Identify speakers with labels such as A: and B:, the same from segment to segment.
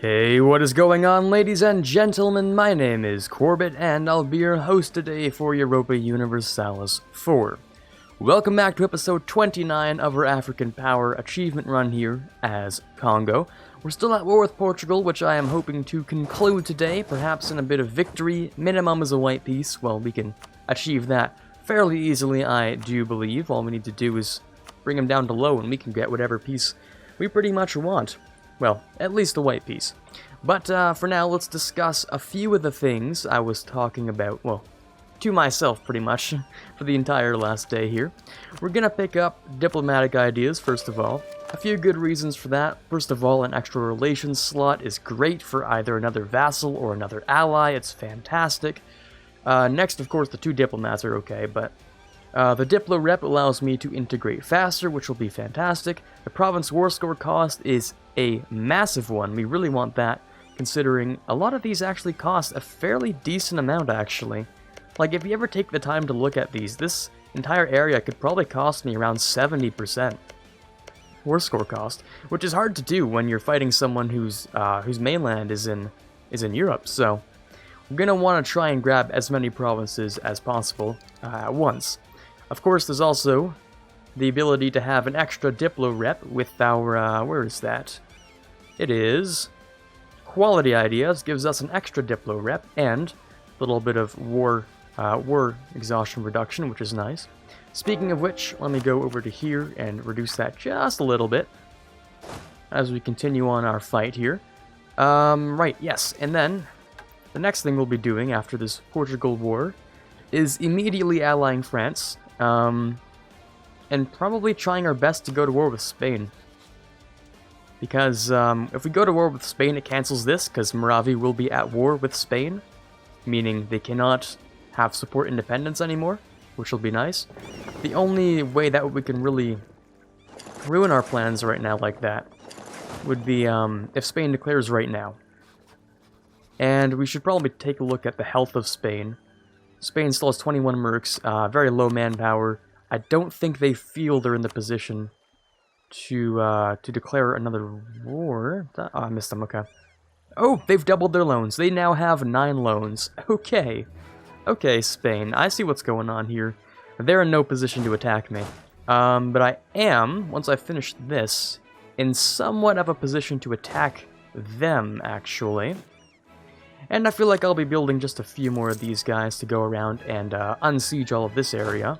A: Hey, what is going on, ladies and gentlemen? My name is Quarbit, and I'll be your host today for Europa Universalis 4. Welcome back to episode 29 of our African Power Achievement Run here as Congo. We're still at war with Portugal, which I am hoping to conclude today, perhaps in a bit of victory. Minimum is a white piece. Well, we can achieve that fairly easily, I do believe. All we need to do is bring them down to low, and we can get whatever piece we pretty much want. Well, at least a white piece. But for now, let's discuss a few of the things I was talking about, well, to myself pretty much, for the entire last day here. We're gonna pick up diplomatic ideas, first of all. A few good reasons for that. First of all, an extra relations slot is great for either another vassal or another ally. It's fantastic. Next, of course, the two diplomats are okay, but the Diplo rep allows me to integrate faster, which will be fantastic. The province war score cost is a massive one. We really want that, considering a lot of these actually cost a fairly decent amount, actually. Like, if you ever take the time to look at these, this entire area could probably cost me around 70% war score cost, which is hard to do when you're fighting someone whose mainland is in Europe. So we're gonna want to try and grab as many provinces as possible at once. Of course, there's also the ability to have an extra Diplo rep with our, where is that? It is Quality Ideas, gives us an extra Diplo rep, and a little bit of war exhaustion reduction, which is nice. Speaking of which, let me go over to here and reduce that just a little bit as we continue on our fight here. Right, yes, and then the next thing we'll be doing after this Portugal war is immediately allying France, and probably trying our best to go to war with Spain. Because if we go to war with Spain, it cancels this, because Moravia will be at war with Spain, meaning they cannot have support independence anymore, which will be nice. The only way that we can really ruin our plans right now like that would be if Spain declares right now. And we should probably take a look at the health of Spain. Spain still has 21 mercs, very low manpower. I don't think they feel they're in the position to declare another war. Oh, I missed them, okay. Oh, they've doubled their loans. They now have 9 loans. Okay. Okay, Spain, I see what's going on here. They're in no position to attack me. But I am, once I finish this, in somewhat of a position to attack them, actually. And I feel like I'll be building just a few more of these guys to go around and unsiege all of this area.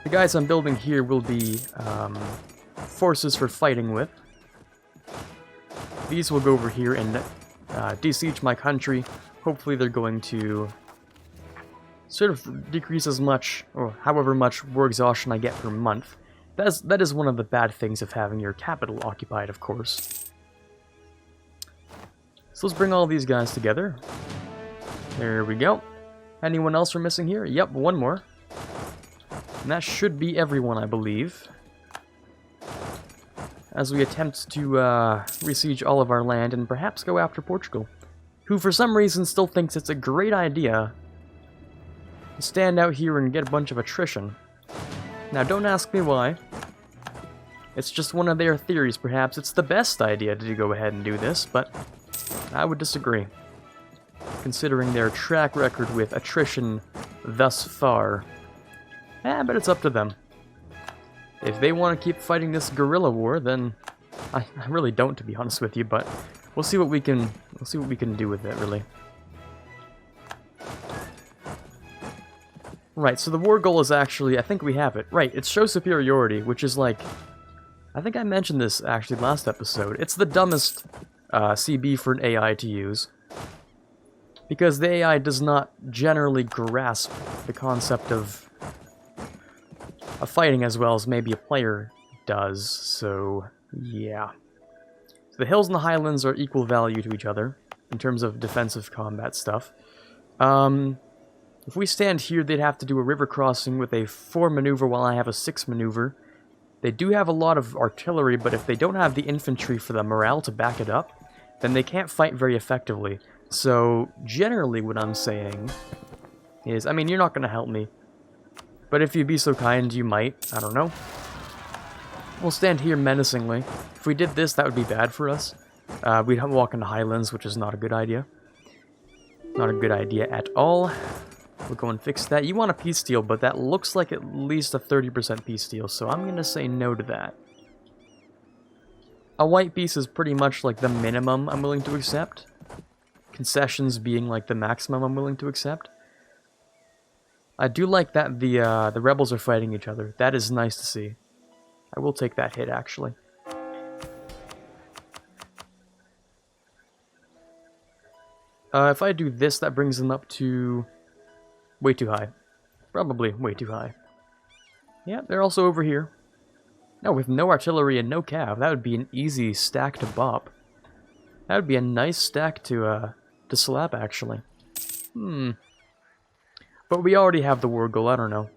A: The guys I'm building here will be forces for fighting with. These will go over here and besiege my country. Hopefully they're going to sort of decrease as much, or however much war exhaustion I get per month. That is one of the bad things of having your capital occupied, of course. So let's bring all these guys together. There we go. Anyone else we're missing here? Yep, one more. And that should be everyone, I believe. As we attempt to besiege all of our land and perhaps go after Portugal, who for some reason still thinks it's a great idea to stand out here and get a bunch of attrition. Now, don't ask me why. It's just one of their theories, perhaps. It's the best idea to go ahead and do this, but I would disagree, considering their track record with attrition thus far. But it's up to them. If they want to keep fighting this guerrilla war, then I really don't, to be honest with you. But we'll see what we can do with it, really. Right. So the war goal is actually, I think we have it. Right. It's show superiority, which is like, I think I mentioned this actually last episode. It's the dumbest CB for an AI to use, because the AI does not generally grasp the concept of fighting as well as maybe a player does, so yeah. So the hills and the highlands are equal value to each other in terms of defensive combat stuff. If we stand here, they'd have to do a river crossing with a 4 maneuver while I have a 6 maneuver. They do have a lot of artillery, but if they don't have the infantry for the morale to back it up, then they can't fight very effectively. So, generally what I'm saying is, I mean, you're not going to help me, but if you'd be so kind, you might. I don't know. We'll stand here menacingly. If we did this, that would be bad for us. We'd walk into Highlands, which is not a good idea. Not a good idea at all. We'll go and fix that. You want a peace deal, but that looks like at least a 30% peace deal, so I'm going to say no to that. A white peace is pretty much like the minimum I'm willing to accept. Concessions being like the maximum I'm willing to accept. I do like that the rebels are fighting each other. That is nice to see. I will take that hit, actually. If I do this, that brings them up to way too high. Probably way too high. Yeah, they're also over here. No, with no artillery and no cav, that would be an easy stack to bop. That would be a nice stack to slap, actually. But we already have the war goal, I don't know.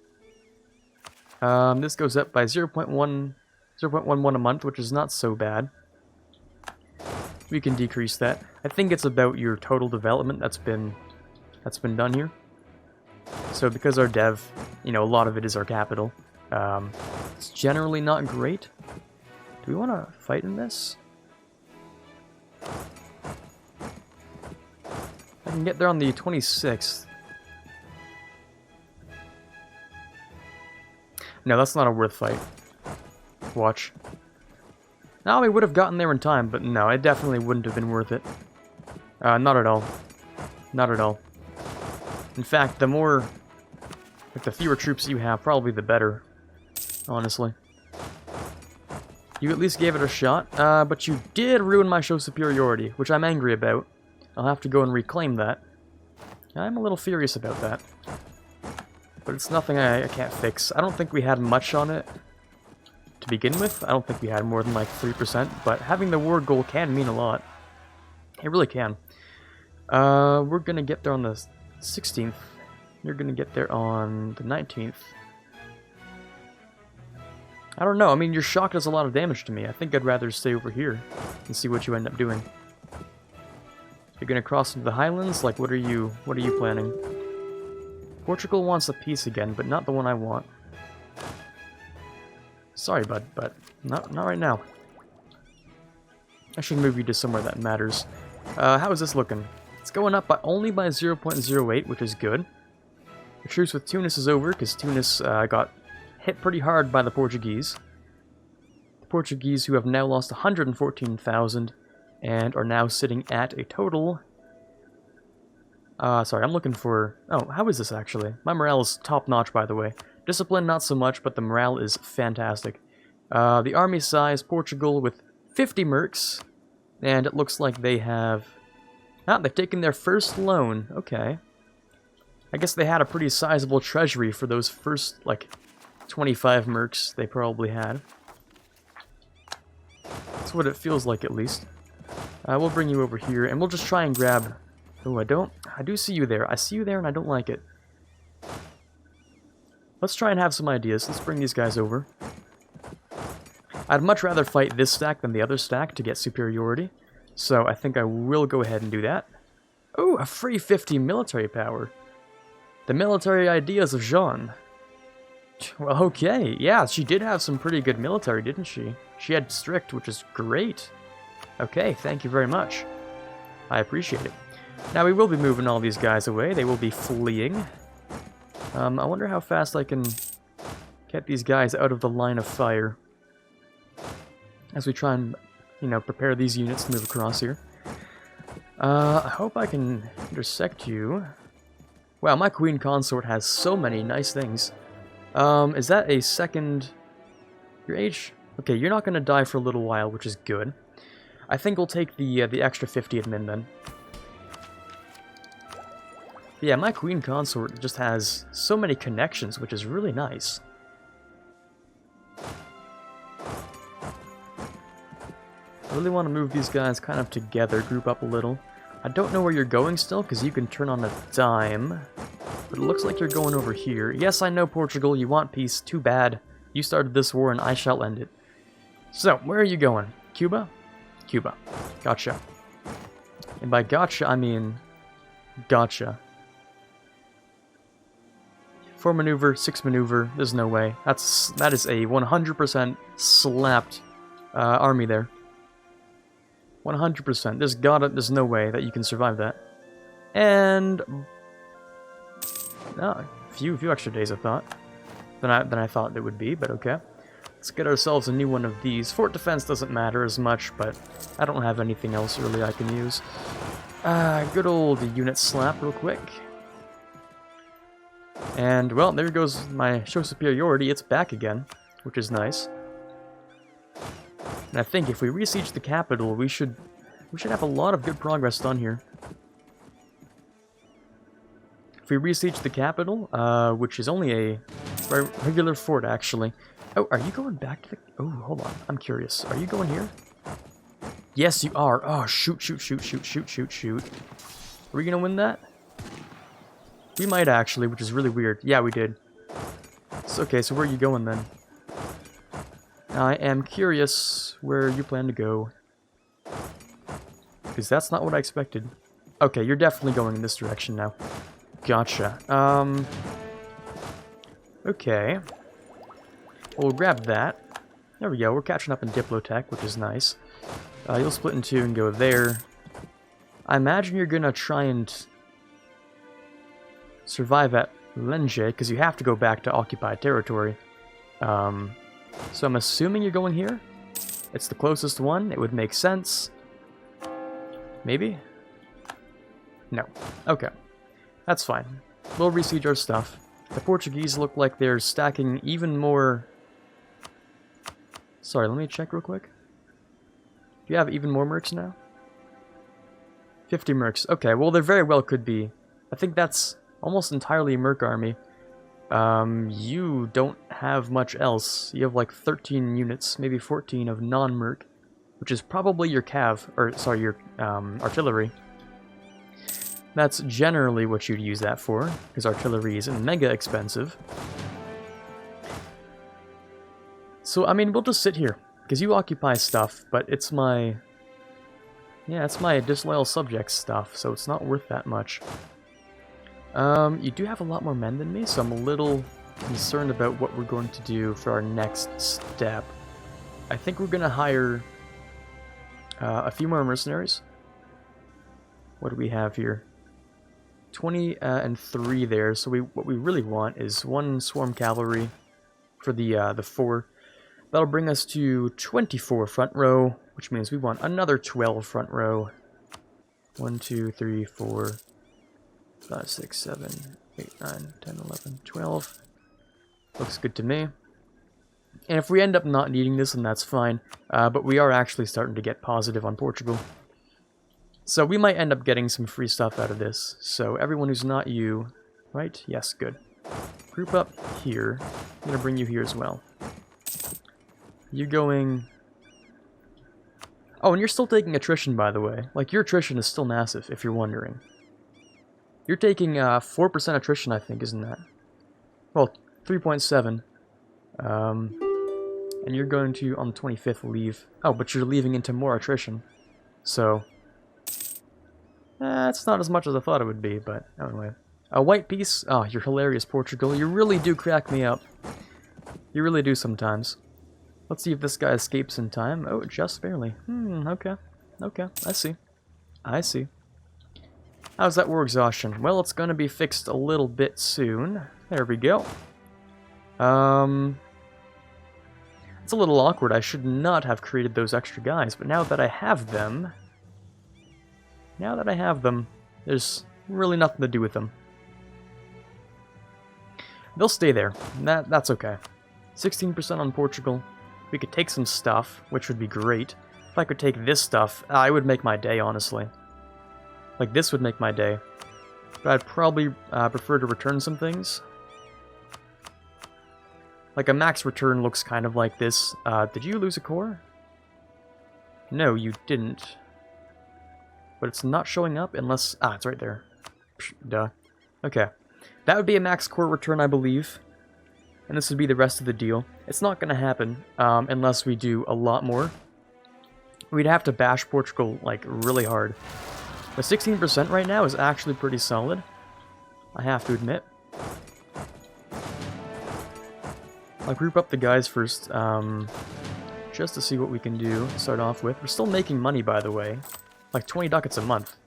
A: This goes up by 0.11 a month, which is not so bad. We can decrease that. I think it's about your total development that's been done here. So because our dev, you know, a lot of it is our capital, it's generally not great. Do we want to fight in this? I can get there on the 26th. No, that's not a worth fight. Watch. No, we would have gotten there in time, but no, it definitely wouldn't have been worth it. Not at all. Not at all. In fact, the more... like, the fewer troops you have, probably the better. Honestly. You at least gave it a shot, but you did ruin my show superiority, which I'm angry about. I'll have to go and reclaim that. I'm a little furious about that. But it's nothing I can't fix. I don't think we had much on it to begin with. I don't think we had more than like 3%, but having the war goal can mean a lot. It really can. We're gonna get there on the 16th. You're gonna get there on the 19th. I don't know, I mean, your shock does a lot of damage to me. I think I'd rather stay over here and see what you end up doing. You're gonna cross into the Highlands? Like, what are you planning? Portugal wants a peace again, but not the one I want. Sorry, bud, but not right now. I should move you to somewhere that matters. How is this looking? It's going up only by 0.08, which is good. The truce with Tunis is over, because Tunis got hit pretty hard by the Portuguese. The Portuguese, who have now lost 114,000, and are now sitting at a total... sorry, I'm looking for... Oh, how is this actually? My morale is top-notch, by the way. Discipline, not so much, but the morale is fantastic. The army size, Portugal with 50 mercs, and it looks like they have... Ah, they've taken their first loan. Okay. I guess they had a pretty sizable treasury for those first, like, 25 mercs they probably had. That's what it feels like, at least. We'll bring you over here, and we'll just try and grab... Oh, I do see you there. I see you there, and I don't like it. Let's try and have some ideas. Let's bring these guys over. I'd much rather fight this stack than the other stack to get superiority. So I think I will go ahead and do that. Oh, a free 50 military power. The military ideas of Jean. Well, okay. Yeah, she did have some pretty good military, didn't she? She had strict, which is great. Okay, thank you very much. I appreciate it. Now, we will be moving all these guys away. They will be fleeing. I wonder how fast I can get these guys out of the line of fire. As we try and, you know, prepare these units to move across here. I hope I can intersect you. Wow, my queen consort has so many nice things. Is that a second... Your age? Okay, you're not going to die for a little while, which is good. I think we'll take the extra 50 admin then. Yeah, my queen consort just has so many connections, which is really nice. I really want to move these guys kind of together, group up a little. I don't know where you're going still, because you can turn on a dime. But it looks like you're going over here. Yes, I know, Portugal, you want peace. Too bad. You started this war, and I shall end it. So, where are you going? Cuba? Cuba. Gotcha. And by gotcha, I mean... Gotcha. 4 maneuver, 6 maneuver, there's no way. That is a 100% slapped army there. 100%. There's no way that you can survive that. And a few extra days, I thought, than I thought there would be, but okay. Let's get ourselves a new one of these. Fort defense doesn't matter as much, but I don't have anything else really I can use. Good old unit slap real quick. And, well, there goes my show superiority. It's back again, which is nice. And I think if we re-siege the capital, we should have a lot of good progress done here. If we re-siege the capital, which is only a regular fort, actually. Oh, are you going back to the... Oh, hold on. I'm curious. Are you going here? Yes, you are. Oh, shoot. Are we going to win that? We might actually, which is really weird. Yeah, we did. It's okay, so where are you going then? I am curious where you plan to go. Because that's not what I expected. Okay, you're definitely going in this direction now. Gotcha. Okay. We'll grab that. There we go, we're catching up in Diplotech, which is nice. You'll split in two and go there. I imagine you're gonna try and survive at Lenje, because you have to go back to occupied territory. So I'm assuming you're going here? It's the closest one, it would make sense. Maybe? No. Okay. That's fine. We'll re-siege our stuff. The Portuguese look like they're stacking even more... Sorry, let me check real quick. Do you have even more mercs now? 50 mercs. Okay, well there very well could be. I think that's almost entirely a merc army. You don't have much else. You have like 13 units, maybe 14 of non-merc, which is probably your cav, or sorry, your artillery. That's generally what you'd use that for, because artillery is mega expensive. So, I mean, we'll just sit here, because you occupy stuff, but it's my... Yeah, it's my disloyal subjects stuff, so it's not worth that much. You do have a lot more men than me, so I'm a little concerned about what we're going to do for our next step. I think we're going to hire a few more mercenaries. What do we have here? 20 and 3 there, so what we really want is 1 swarm cavalry for the 4. That'll bring us to 24 front row, which means we want another 12 front row. 1, 2, 3, 4, 5, 6, 7, 8, 9, 10, 11, 12. Looks good to me. And if we end up not needing this, then that's fine. But we are actually starting to get positive on Portugal. So we might end up getting some free stuff out of this. So everyone who's not you, right? Yes, good. Group up here. I'm going to bring you here as well. You're going... Oh, and you're still taking attrition, by the way. Like, your attrition is still massive, if you're wondering. You're taking 4% attrition, I think, isn't that? Well, 3.7. And you're going to, on the 25th, leave. Oh, but you're leaving into more attrition. So... it's not as much as I thought it would be, but anyway. A white piece? Oh, you're hilarious, Portugal. You really do crack me up. You really do sometimes. Let's see if this guy escapes in time. Oh, just barely. Okay. Okay, I see. I see. How's that war exhaustion? Well, it's gonna be fixed a little bit soon. There we go. It's a little awkward. I should not have created those extra guys, but now that I have them... there's really nothing to do with them. They'll stay there. That's okay. 16% on Portugal. We could take some stuff, which would be great. If I could take this stuff, it would make my day, honestly. Like, this would make my day. But I'd probably prefer to return some things. Like, a max return looks kind of like this. Did you lose a core? No, you didn't. But it's not showing up unless... it's right there. Psh, duh. Okay. That would be a max core return, I believe. And this would be the rest of the deal. It's not going to happen unless we do a lot more. We'd have to bash Portugal, like, really hard. But 16% right now is actually pretty solid. I have to admit. I'll group up the guys first. just to see what we can do to start off with. We're still making money, by the way. Like 20 ducats a month.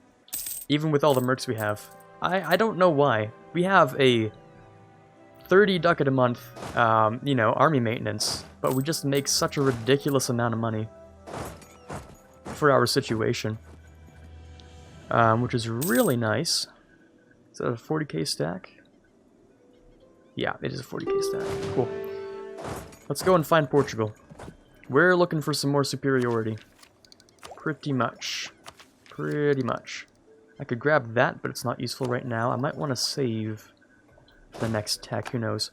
A: Even with all the mercs we have. I don't know why. We have a 30 ducat a month, you know, army maintenance. But we just make such a ridiculous amount of money. For our situation. Which is really nice. Is that a 40k stack? Yeah, it is a 40k stack. Cool. Let's go and find Portugal. We're looking for some more superiority. Pretty much. Pretty much. I could grab that, but it's not useful right now. I might want to save for the next tech, who knows.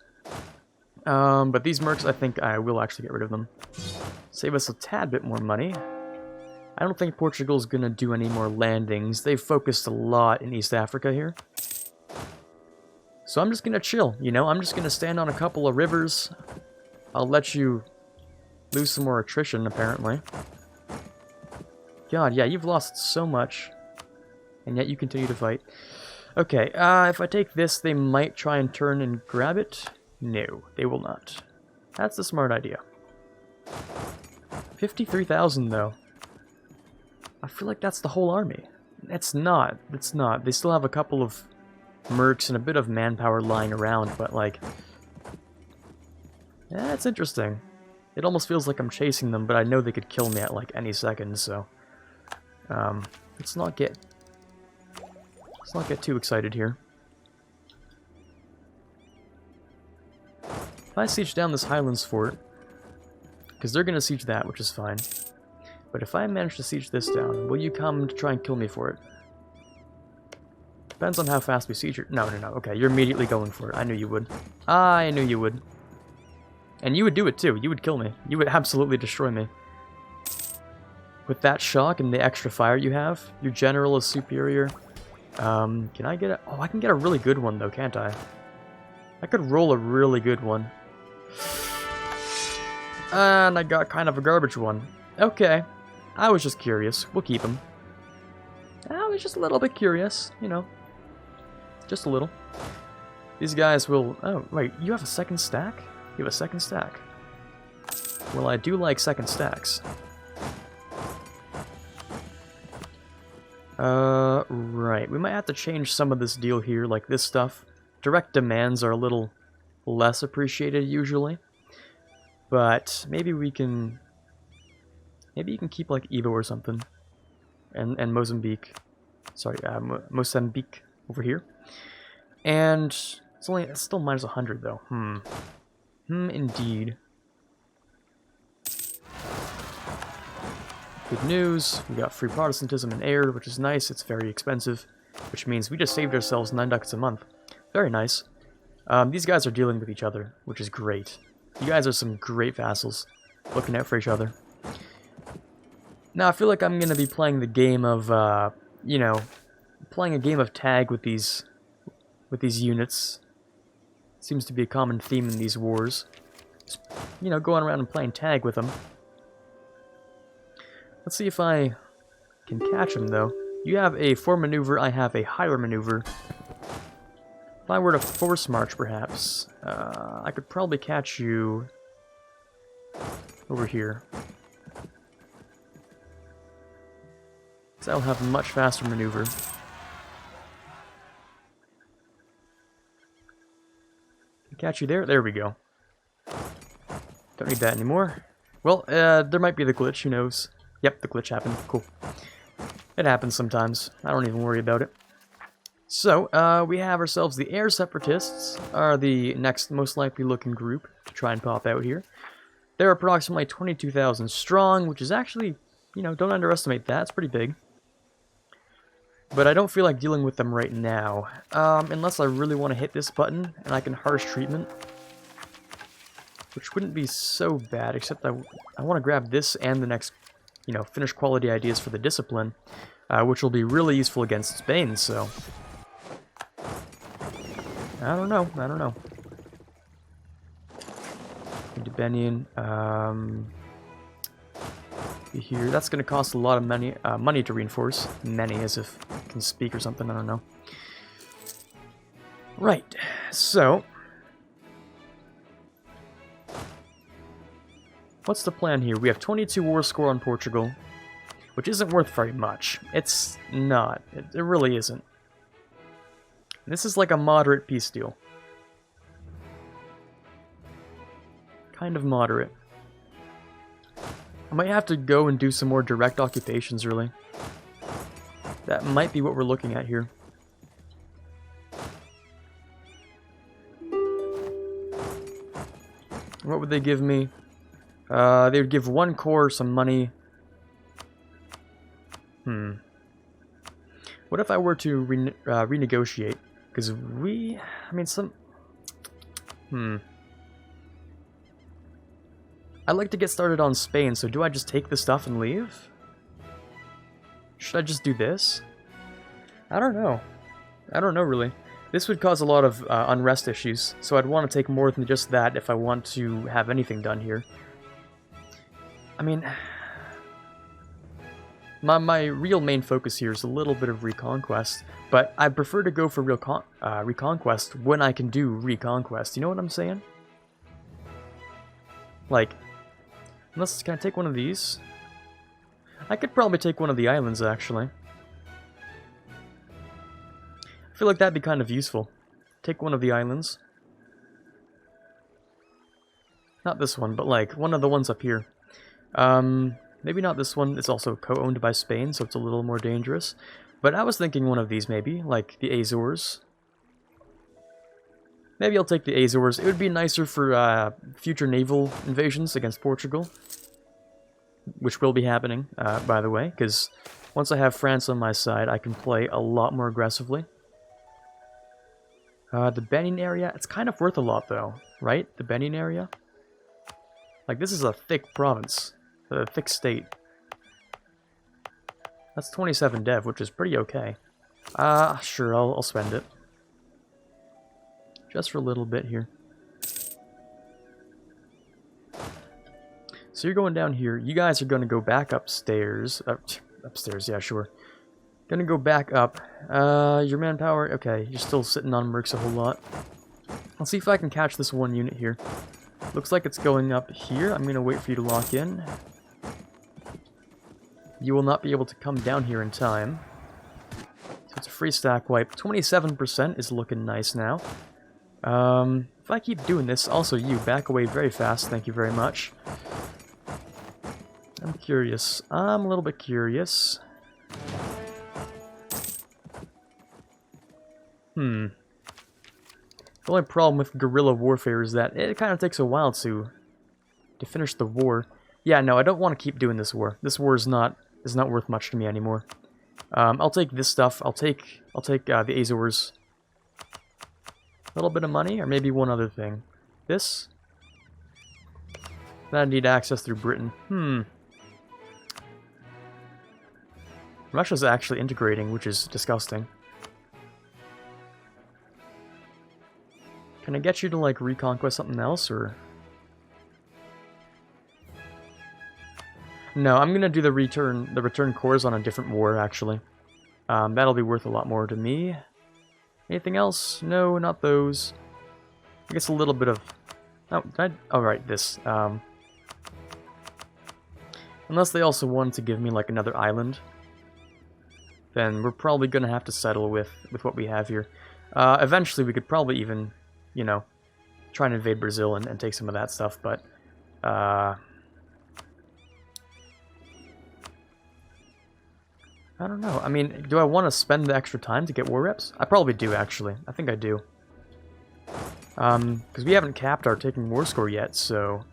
A: But these mercs, I think I will actually get rid of them. Save us a tad bit more money. I don't think Portugal's gonna do any more landings. They've focused a lot in East Africa here. So I'm just gonna chill, you know? I'm just gonna stand on a couple of rivers. I'll let you lose some more attrition, apparently. God, yeah, you've lost so much. And yet you continue to fight. Okay, if I take this, they might try and turn and grab it. No, they will not. That's a smart idea. 53,000, though. I feel like that's the whole army. It's not. It's not. They still have a couple of mercs and a bit of manpower lying around, but, like... yeah, it's interesting. It almost feels like I'm chasing them, but I know they could kill me at, like, any second, so... let's not get too excited here. If I siege down this Highlands fort, because they're going to siege that, which is fine. But if I manage to siege this down, will you come to try and kill me for it? Depends on how fast we siege it. No. Okay, you're immediately going for it. I knew you would. I knew you would. And you would do it too. You would kill me. You would absolutely destroy me. With that shock and the extra fire you have, your general is superior. Can I get a... oh, I can get a really good one though, can't I? I could roll a really good one. And I got kind of a garbage one. Okay. I was just curious. We'll keep him. I was just a little bit curious, you know. Just a little. These guys will... oh, wait, you have a second stack? You have a second stack. Well, I do like second stacks. Right. We might have to change some of this deal here, like this stuff. Direct demands are a little less appreciated usually. But maybe we can... maybe you can keep like Evo or something. And Mozambique. Sorry, Mozambique over here. And it's still minus 100 though. Indeed. Good news, we got free Protestantism in air, which is nice. It's very expensive, which means we just saved ourselves 9 ducats a month. Very nice. These guys are dealing with each other, which is great. You guys are some great vassals, looking out for each other. Now, I feel like I'm going to be playing the game of, you know, playing a game of tag with these units. Seems to be a common theme in these wars. Just, you know, going around and playing tag with them. Let's see if I can catch him, though. You have a 4 maneuver, I have a higher maneuver. If I were to force march, perhaps, I could probably catch you over here. Because I'll have much faster maneuver. Catch you there? There we go. Don't need that anymore. Well, there might be the glitch, who knows. Yep, the glitch happened. Cool. It happens sometimes. I don't even worry about it. So, we have ourselves the Air Separatists, are the next most likely looking group to try and pop out here. They're approximately 22,000 strong, which is actually, you know, don't underestimate that. It's pretty big. But I don't feel like dealing with them right now, unless I really want to hit this button, and I can harsh treatment. Which wouldn't be so bad, except I want to grab this and the next, you know, finished quality ideas for the discipline, which will be really useful against Spain, so... I don't know. Debenian, here, that's going to cost a lot of money to reinforce. Many, as if I can speak or something, I don't know. Right, so... What's the plan here? We have 22 war score on Portugal, which isn't worth very much. It's not. It really isn't. This is like a moderate peace deal. Kind of moderate. I might have to go and do some more direct occupations, really. That might be what we're looking at here. What would they give me? They would give one corps some money. What if I were to renegotiate? Because I mean, I'd like to get started on Spain, so do I just take the stuff and leave? Should I just do this? I don't know. I don't know, really. This would cause a lot of unrest issues, so I'd want to take more than just that if I want to have anything done here. I mean, my real main focus here is a little bit of reconquest, but I prefer to go for real reconquest when I can do reconquest. You know what I'm saying? Like, can I take one of these? I could probably take one of the islands, actually. I feel like that'd be kind of useful. Take one of the islands. Not this one, but like one of the ones up here. Maybe not this one. It's also co-owned by Spain, so it's a little more dangerous. But I was thinking one of these maybe, like the Azores. Maybe I'll take the Azores. It would be nicer for future naval invasions against Portugal. Which will be happening, by the way, because once I have France on my side, I can play a lot more aggressively. The Benin area, it's kind of worth a lot though, right? The Benin area? Like, this is a thick province. A thick state. That's 27 dev, which is pretty okay. Sure, I'll spend it. Just for a little bit here. So you're going down here. You guys are going to go back upstairs. Upstairs, yeah, sure. Gonna go back up. Your manpower, okay, you're still sitting on mercs a whole lot. I'll see if I can catch this one unit here. Looks like it's going up here. I'm gonna wait for you to lock in. You will not be able to come down here in time. So it's a free stack wipe. 27% is looking nice now. If I keep doing this, also you, back away very fast, thank you very much. I'm curious. I'm a little bit curious. The only problem with guerrilla warfare is that it kind of takes a while to finish the war. Yeah, no, I don't want to keep doing this war. This war is not worth much to me anymore. I'll take this stuff. I'll take the Azores. A little bit of money, or maybe one other thing. This. I need access through Britain. Russia's actually integrating, which is disgusting. Can I get you to, like, reconquest something else, or...? No, I'm gonna do the return cores on a different war, actually. That'll be worth a lot more to me. Anything else? No, not those. I guess a little bit of... Oh, right, this. Unless they also wanted to give me, like, another island. Then we're probably gonna have to settle with what we have here. Eventually we could probably even, you know, try and invade Brazil and take some of that stuff, but... I don't know. I mean, do I want to spend the extra time to get war reps? I probably do, actually. I think I do. Because we haven't capped our taking war score yet, so...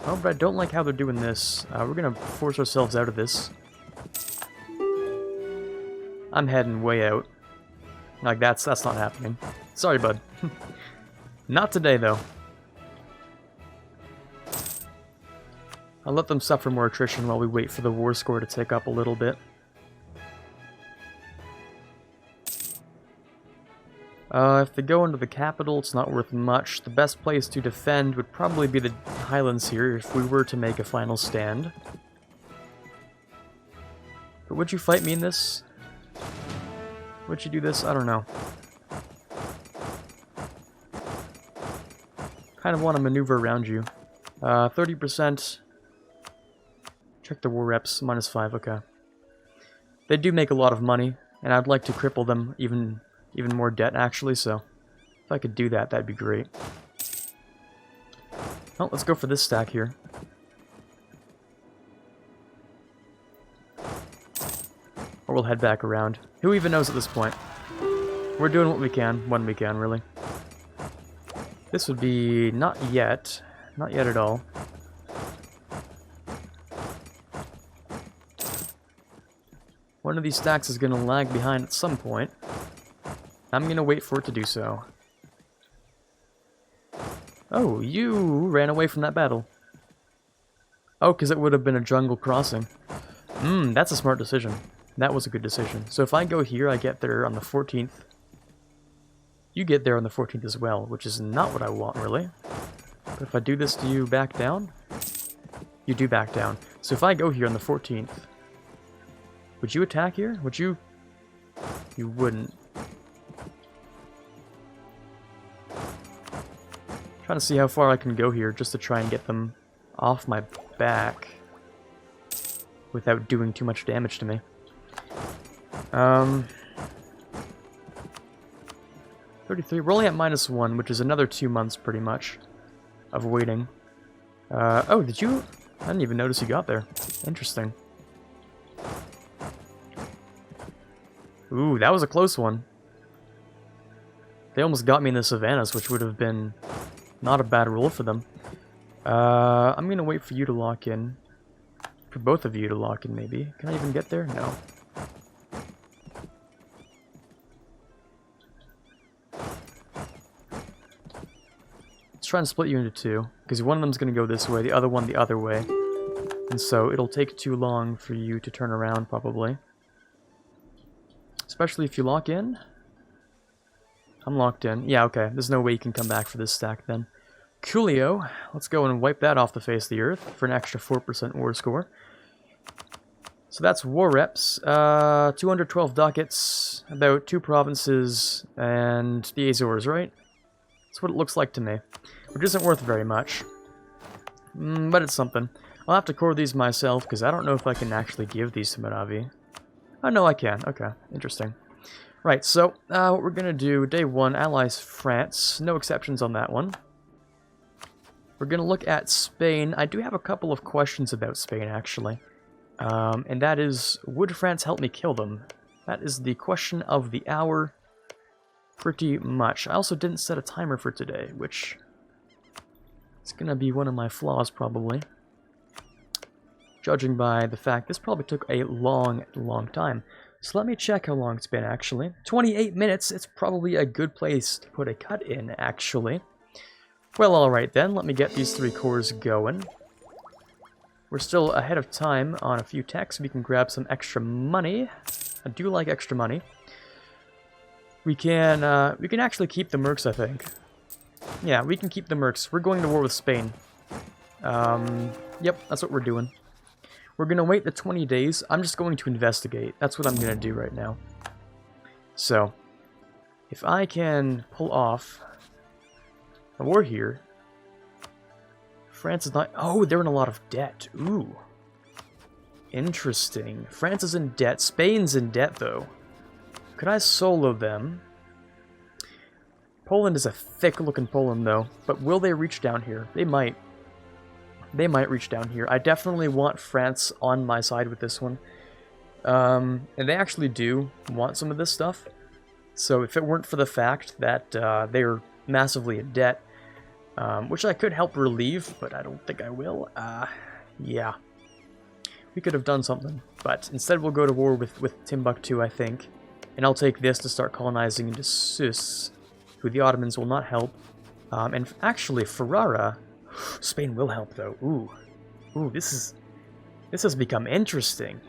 A: Oh, but I don't like how they're doing this. We're gonna force ourselves out of this. I'm heading way out. Like, that's not happening. Sorry, bud. Not today, though. I'll let them suffer more attrition while we wait for the war score to tick up a little bit. If they go into the capital, it's not worth much. The best place to defend would probably be the highlands here if we were to make a final stand. But would you fight me in this? Would you do this? I don't know. Kind of want to maneuver around you. 30%. Check the war reps, -5, okay. They do make a lot of money, and I'd like to cripple them even more debt, actually, so if I could do that, that'd be great. Oh, let's go for this stack here. Or we'll head back around. Who even knows at this point? We're doing what we can, when we can, really. This would be... not yet. Not yet at all. One of these stacks is going to lag behind at some point. I'm going to wait for it to do so. Oh, you ran away from that battle. Oh, because it would have been a jungle crossing. That's a smart decision. That was a good decision. So if I go here, I get there on the 14th. You get there on the 14th as well, which is not what I want, really. But if I do this, do you back down? You do back down. So if I go here on the 14th, would you attack here? Would you? You wouldn't. Trying to see how far I can go here just to try and get them off my back without doing too much damage to me. 33. We're only at -1, which is another 2 months pretty much of waiting. Oh, did you? I didn't even notice you got there. Interesting. Ooh, that was a close one. They almost got me in the savannas, which would have been not a bad roll for them. I'm gonna wait for you to lock in. For both of you to lock in, maybe. Can I even get there? No. Let's try and split you into two, because one of them's gonna go this way, the other one the other way. And so it'll take too long for you to turn around, probably. Especially if you lock in. I'm locked in. Yeah, okay. There's no way you can come back for this stack then. Coolio. Let's go and wipe that off the face of the earth for an extra 4% war score. So that's war reps. 212 ducats, about 2 provinces, and the Azores, right? That's what it looks like to me. Which isn't worth very much. But it's something. I'll have to core these myself, because I don't know if I can actually give these to Meravi. Oh, no, I can. Okay, interesting. Right, so what we're going to do, day 1, allies France. No exceptions on that one. We're going to look at Spain. I do have a couple of questions about Spain, actually. And that is, would France help me kill them? That is the question of the hour, pretty much. I also didn't set a timer for today, which is going to be one of my flaws, probably. Judging by the fact this probably took a long, long time. So let me check how long it's been, actually. 28 minutes, it's probably a good place to put a cut in, actually. Well, alright then, let me get these 3 cores going. We're still ahead of time on a few techs. We can grab some extra money. I do like extra money. We can actually keep the mercs, I think. Yeah, we can keep the mercs. We're going to war with Spain. Yep, that's what we're doing. We're going to wait the 20 days. I'm just going to investigate. That's what I'm going to do right now. So, if I can pull off a war here. France is not... Oh, they're in a lot of debt. Ooh. Interesting. France is in debt. Spain's in debt, though. Could I solo them? Poland is a thick-looking Poland, though. But will they reach down here? They might. They might reach down here. I definitely want France on my side with this one. And they actually do want some of this stuff. So if it weren't for the fact that they're massively in debt, which I could help relieve, but I don't think I will, yeah. We could have done something. But instead we'll go to war with Timbuktu, I think. And I'll take this to start colonizing into Sus, who the Ottomans will not help. And actually, Ferrara... Spain will help, though. Ooh. Ooh, this has become interesting.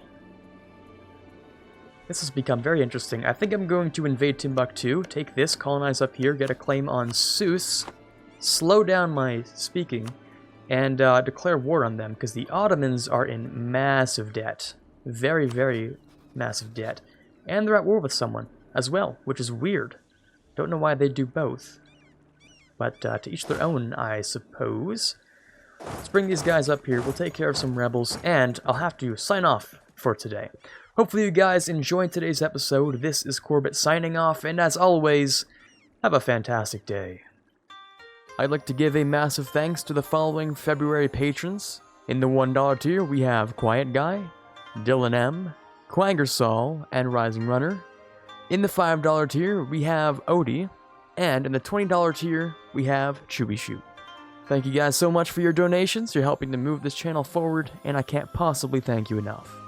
A: This has become very interesting. I think I'm going to invade Timbuktu, take this, colonize up here, get a claim on Sus, slow down my speaking, and declare war on them, because the Ottomans are in massive debt. Very, very massive debt. And they're at war with someone as well, which is weird. Don't know why they do both. But to each their own, I suppose. Let's bring these guys up here, we'll take care of some rebels, and I'll have to sign off for today. Hopefully you guys enjoyed today's episode. This is Quarbit signing off, and as always, have a fantastic day. I'd like to give a massive thanks to the following February patrons. In the $1 tier, we have Quiet Guy, Dylan M, Quangersol, and Rising Runner. In the $5 tier, we have Odie, and in the $20 tier, we have Chewy Shoot. Thank you guys so much for your donations. You're helping to move this channel forward, and I can't possibly thank you enough.